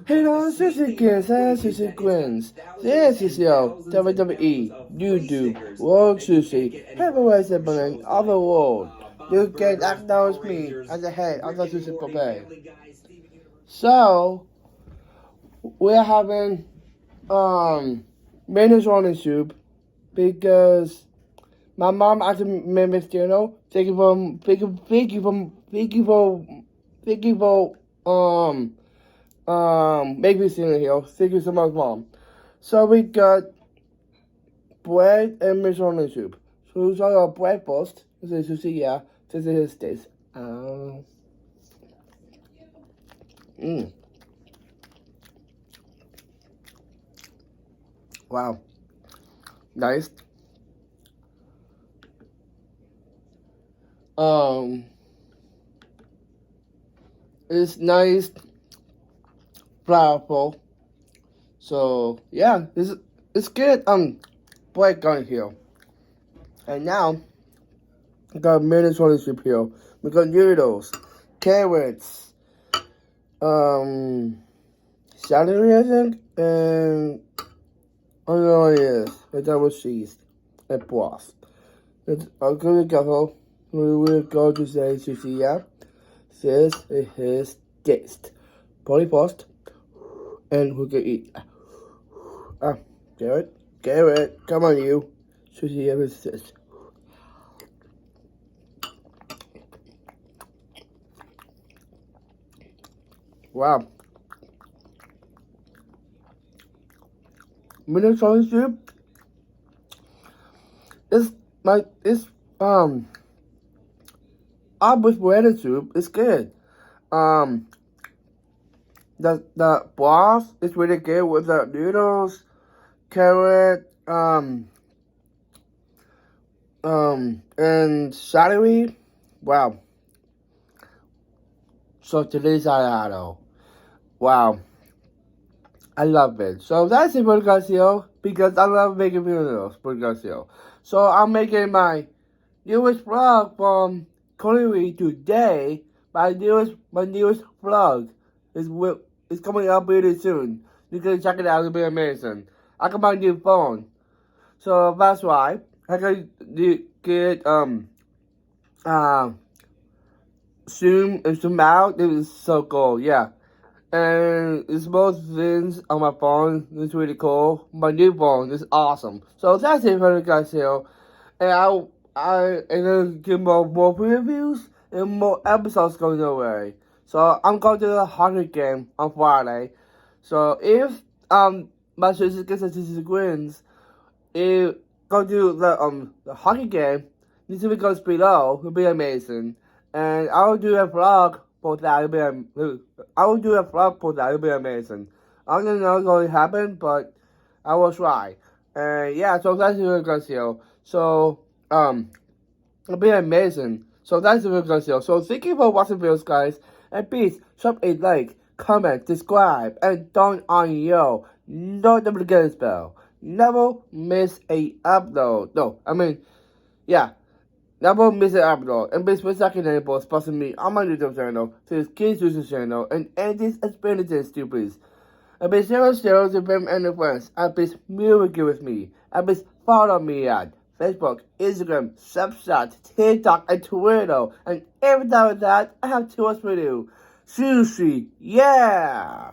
Hello, Susie Queens and Susie Queens. This is your WWE, YouTube, World Susie, heavyweight opponent of the world. You can acknowledge me as the head of the Susie Popeye. So, we're having Venezuelan soup because my mom actually made me dinner. Thank you for make me dinner here. Thank you so much, Mom. So we got bread and Venezuelan soup. So it's our breakfast. This is yeah. This is this. Wow. Nice. It's nice, flavorful. So yeah, it's good. Bread going here, and now we got Venezuelan soup here. We got noodles, carrots, celery, I think, and I don't know what it is. And that was cheese and broth. I'll go together. We will go to say sushi, yeah. This is his taste. Body post. And we can eat. Garrett, come on you. Sushi, ever this. Wow. Minnesota soup. It's up with breaded soup. It's good. The broth is really good with the noodles, carrot, and celery. Wow. So today's avocado. Wow. I love it. So that's it for Garcia because I love making videos for Garcia. So I'm making my newest vlog from Culinary today. My newest vlog is coming up really soon. You can check it out. It'll be amazing. I got my new phone, so that's why I can get zoom and zoom out. It was so cool. Yeah. And it's most things on my phone. It's really cool. My new phone is awesome. So that's it for the guys here. And and then get more reviews and more episodes going your way. So I'm going to the hockey game on Friday. So if my sister gets a sister wins, if go to the hockey game, this will goes below. It'll be amazing. And I'll do a vlog. I will do a vlog for that. It'll be amazing. I don't know what's going to happen, but I will try. And yeah, so that's the video. So it'll be amazing. So that's the video. So thank you for watching videos, guys. And please drop a like, comment, subscribe, and turn on your notification bell. Never miss a upload. No, I mean, yeah. Never miss an upload, and please put second enable sponsoring me on my YouTube channel, to this Kids YouTube channel, and this experiences too, please. And please share to family and friends, and please music with me, and please follow me at Facebook, Instagram, Snapchat, TikTok, and Twitter, and every time with that, I have two words for you. Sushi, yeah!